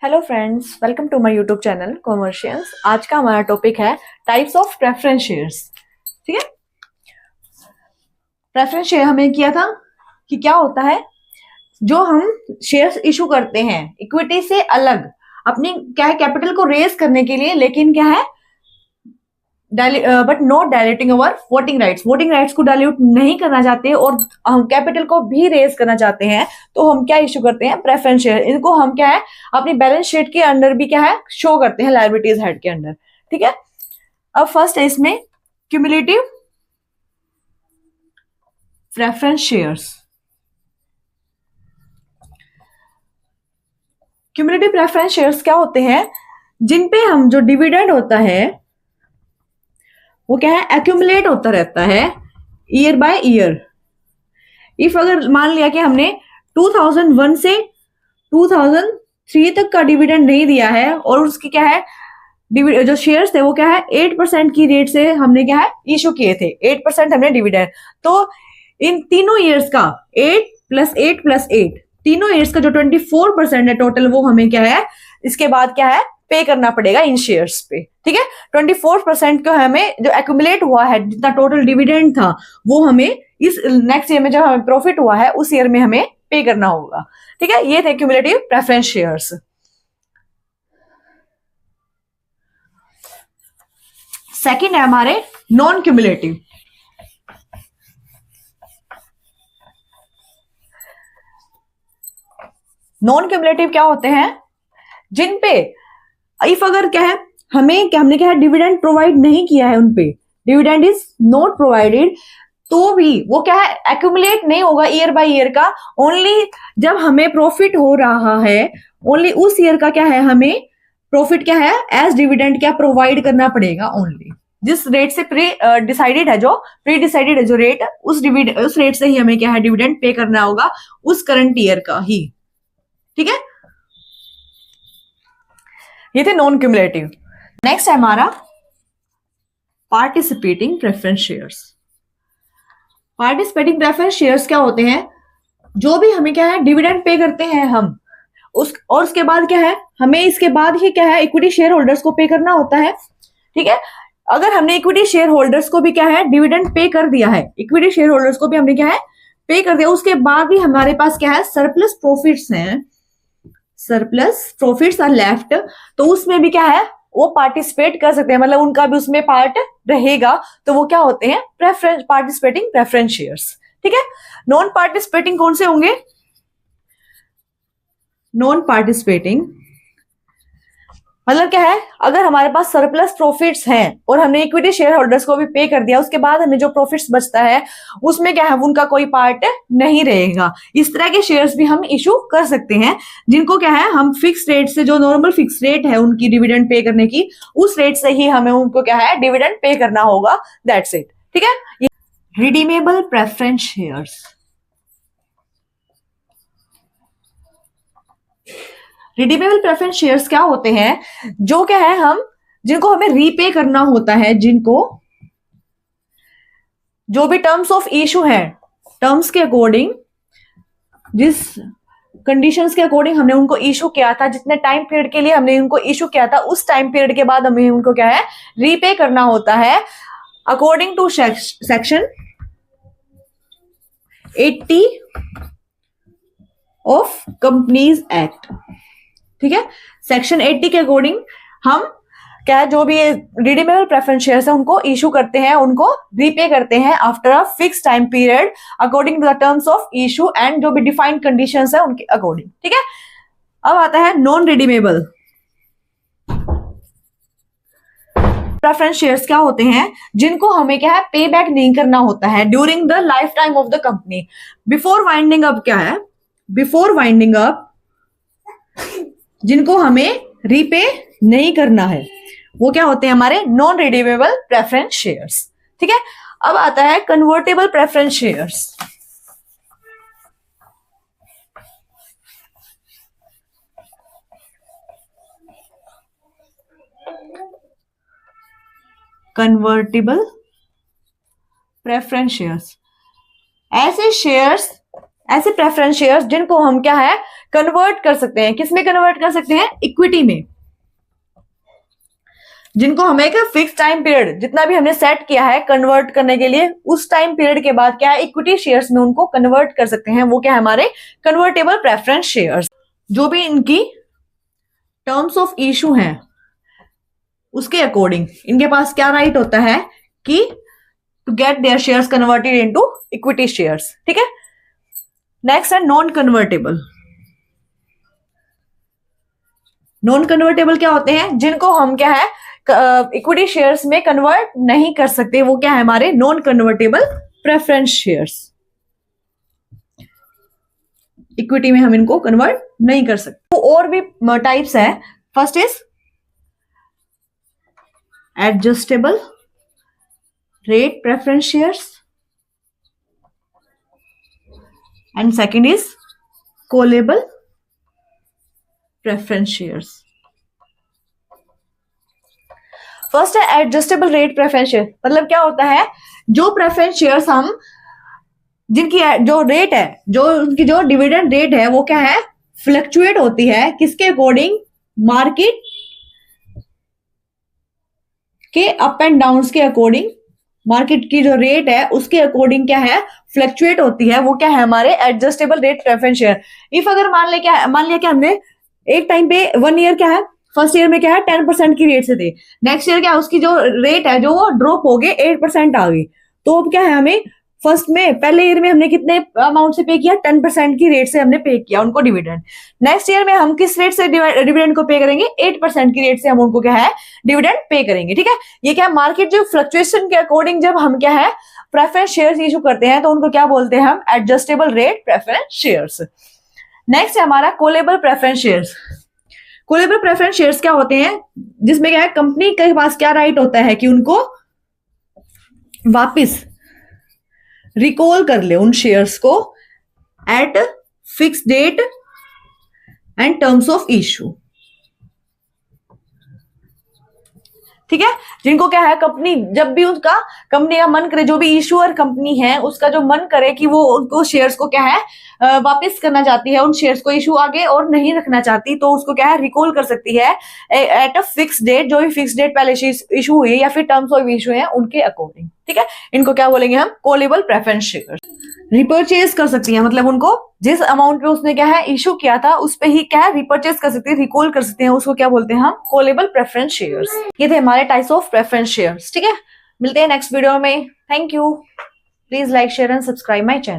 Hello friends, welcome to my YouTube channel commercials. आज का हमारा टॉपिक है टाइप्स ऑफ प्रेफरेंस शेयर्स। ठीक है, प्रेफरेंस शेयर हमें किया था कि क्या होता है। जो हम शेयर्स इशू करते हैं इक्विटी से अलग, अपनी क्या है कैपिटल को रेज करने के लिए, लेकिन क्या है but not diluting our voting rights. Voting rights को डायल्यूट नहीं करना चाहते और हम कैपिटल को भी रेज करना चाहते हैं, तो हम क्या इशू करते हैं, प्रेफरेंस शेयर। इनको हम क्या है अपनी बैलेंस शीट के अंदर भी क्या है शो करते हैं, लायबिलिटीज हेड के अंदर। ठीक है, अब फर्स्ट है इसमें cumulative preference shares. Cumulative preference shares क्या होते हैं, जिन पे हम जो डिविडेंड होता है वो क्या है एक्यूमुलेट होता रहता है ईयर बाय ईयर। इफ अगर मान लिया कि हमने 2001 से 2003 तक का डिविडेंड नहीं दिया है और उसकी क्या है जो शेयर्स थे वो क्या है 8% की रेट से हमने क्या है इशू किए थे, 8% हमने डिविडेंड। तो इन तीनों ईयर्स का 8 + 8 + 8, तीनों ईयर्स का जो 24% है टोटल, वो हमें क्या है इसके बाद क्या है पे करना पड़ेगा इन शेयर्स पे। ठीक है, 24% का हमें जो एक्यूमुलेट हुआ है, जितना टोटल डिविडेंड था, वो हमें इस नेक्स्ट ईयर में जब हमें प्रॉफिट हुआ है उस ईयर में हमें पे करना होगा। ठीक है, ये थे क्यूमुलेटिव प्रेफरेंस शेयर्स। सेकंड है हमारे नॉन क्यूमुलेटिव। नॉन क्यूमुलेटिव क्या होते हैं, जिन पे इफ अगर क्या है हमने क्या है डिविडेंड प्रोवाइड नहीं किया है, उन पे डिविडेंड इज नॉट प्रोवाइडेड, तो भी वो क्या है एक्यूमुलेट नहीं होगा ईयर बाय ईयर का। ओनली जब हमें प्रॉफिट हो रहा है, ओनली उस ईयर का क्या है हमें प्रॉफिट क्या है एज डिविडेंड क्या प्रोवाइड करना पड़ेगा। ओनली जिस रेट से प्री डिसाइडेड है, जो प्री डिसाइडेड है जो रेट, उस रेट से ही हमें क्या है डिविडेंड पे करना होगा, उस करंट ईयर का ही। ठीक है, ये थे नॉन क्यूमुलेटिव। नेक्स्ट है हमारा participating preference shares. Participating preference shares क्या होते हैं, जो भी हमें क्या है डिविडेंड पे करते हैं हम उसके बाद क्या है हमें इसके बाद ही क्या है इक्विटी शेयर होल्डर्स को पे करना होता है। ठीक है, अगर हमने इक्विटी शेयर होल्डर्स को भी क्या है डिविडेंड पे कर दिया है, इक्विटी शेयर होल्डर्स को भी हमने क्या है पे कर दिया, उसके बाद भी हमारे पास क्या है सरप्लस प्रॉफिट्स हैं, सरप्लस प्रॉफिट्स आर लेफ्ट, तो उसमें भी क्या है वो पार्टिसिपेट कर सकते हैं, मतलब उनका भी उसमें पार्ट रहेगा, तो वो क्या होते हैं प्रेफरेंस पार्टिसिपेटिंग प्रेफरेंस शेयर्स। ठीक है, नॉन पार्टिसिपेटिंग कौन से होंगे, नॉन पार्टिसिपेटिंग मतलब क्या है अगर हमारे पास सरप्लस प्रॉफिट्स हैं और हमने इक्विटी शेयर होल्डर्स को भी पे कर दिया, उसके बाद हमें जो प्रॉफिट्स बचता है उसमें क्या है उनका कोई पार्ट नहीं रहेगा। इस तरह के शेयर्स भी हम इशू कर सकते हैं, जिनको क्या है हम फिक्स रेट से, जो नॉर्मल फिक्स रेट है उनकी डिविडेंड पे करने की, उस रेट से ही हमें उनको क्या है डिविडेंड पे करना होगा, दैट्स इट। ठीक है, redeemable preference shares. Redeemable preference shares क्या होते हैं, जो क्या है हम जिनको हमें रीपे करना होता है, जिनको जो भी टर्म्स ऑफ इशू है, टर्म्स के अकॉर्डिंग, जिस कंडीशंस के अकॉर्डिंग हमने उनको इशू किया था, जितने टाइम पीरियड के लिए हमने उनको इशू किया था, उस टाइम पीरियड के बाद हमें उनको क्या है रीपे करना होता है according to section 80 of companies act. ठीक है, सेक्शन 80 के अकॉर्डिंग हम क्या है जो भी रिडीमेबल प्रेफरेंस शेयर्स है उनको इशू करते हैं, उनको रीपे करते हैं after a fix time period according to the terms of issue and जो भी डिफाइंड कंडीशंस है उनके अकॉर्डिंग। ठीक है, अब आता है नॉन रिडीमेबल प्रेफरेंस शेयर्स क्या होते हैं, जिनको हमें क्या है पे बैक नहीं करना होता है during the life time of the company. Before winding up क्या है, बिफोर वाइंडिंग अप जिनको हमें रीपे नहीं करना है, वो क्या होते हैं हमारे नॉन रिडीमेबल प्रेफरेंस शेयर्स। ठीक है, अब आता है convertible preference shares. Convertible preference shares, ऐसे प्रेफरेंस शेयर्स जिनको हम क्या है कन्वर्ट कर सकते हैं, किसमें कन्वर्ट कर सकते हैं, इक्विटी में, जिनको हमें एक फिक्स टाइम पीरियड जितना भी हमने सेट किया है कन्वर्ट करने के लिए, उस टाइम पीरियड के बाद क्या है इक्विटी शेयर्स में उनको कन्वर्ट कर सकते हैं। वो क्या है हमारे कन्वर्टेबल प्रेफरेंस शेयर्स। जो भी इनकी टर्म्स ऑफ इशू हैं उसके अकॉर्डिंग इनके पास क्या राइट होता है कि to get their shares converted into equity shares. ठीक है, नेक्स्ट है नॉन कन्वर्टेबल। नॉन कन्वर्टेबल क्या होते हैं, जिनको हम क्या है इक्विटी शेयर्स में कन्वर्ट नहीं कर सकते, वो क्या है हमारे non convertible preference shares. Equity में हम इनको कन्वर्ट नहीं कर सकते। तो और भी टाइप्स है। First is adjustable rate preference shares and second is callable preference shares. First है एडजस्टेबल रेट प्रेफरेंस शेयर, मतलब क्या होता है जो प्रेफरेंस शेयर्स हम जिनकी जो रेट है, जो उनकी जो डिविडेंड रेट है वो क्या है फ्लक्चुएट होती है, किसके अकॉर्डिंग, मार्केट के अप एंड डाउन के अकॉर्डिंग, मार्केट की जो रेट है उसके अकॉर्डिंग क्या है फ्लक्चुएट होती है, वो क्या है हमारे adjustable rate preference share. If अगर मान लिया क्या हमने एक टाइम पे 1 ईयर क्या है फर्स्ट ईयर में क्या है 10% की रेट से थे, नेक्स्ट ईयर क्या उसकी जो रेट है जो वो ड्रॉप हो गई 8% आ गई, तो अब क्या है हमें फर्स्ट में पहले ईयर में हमने कितने अमाउंट से पे किया 10% की रेट से हमने पे किया उनको डिविडेंड। नेक्स्ट ईयर में हम किस रेट से डिविडेंड को पे करेंगे, 8% की रेट से हम उनको क्या है डिविडेंड पे करेंगे। ठीक है, ये क्या मार्केट जो फ्लक्चुएशन के अकॉर्डिंग जब हम क्या है प्रेफरेंस शेयर्स इशू करते हैं तो उनको क्या बोलते हैं हम adjustable rate preference shares. Next है हमारा callable preference shares. Callable preference shares क्या होते हैं, जिसमें क्या है कंपनी के पास क्या राइट होता है कि उनको वापस रिकॉल कर ले उन शेयर्स को at fix date and terms of issue. ठीक है, जिनको क्या है कंपनी जब भी उसका कंपनी का मन करे, जो भी इशूअर कंपनी है उसका जो मन करे कि वो उनको शेयर्स को क्या है वापस करना चाहती है, उन शेयर्स को इशू आगे और नहीं रखना चाहती, तो उसको क्या है रिकॉल कर सकती है एट अ फिक्स डेट, जो भी फिक्स डेट पहले इशू हुई या फिर टर्म्स ऑफ इशू है उनके अकॉर्डिंग। ठीक है, इनको क्या बोलेंगे हम कॉलेबल प्रेफरेंस शेयर्स। रिपर्चेज कर सकती है, मतलब उनको जिस अमाउंट पे उसने क्या है इशू किया था उस पे ही क्या है रिपर्चेज कर सकती है, रिकॉल कर सकते हैं, उसको क्या बोलते हैं हम कॉलेबल प्रेफरेंस शेयर्स। ये थे हमारे टाइप्स ऑफ प्रेफरेंस शेयर्स। ठीक है, मिलते हैं नेक्स्ट वीडियो में। Thank you, please like share and subscribe my channel.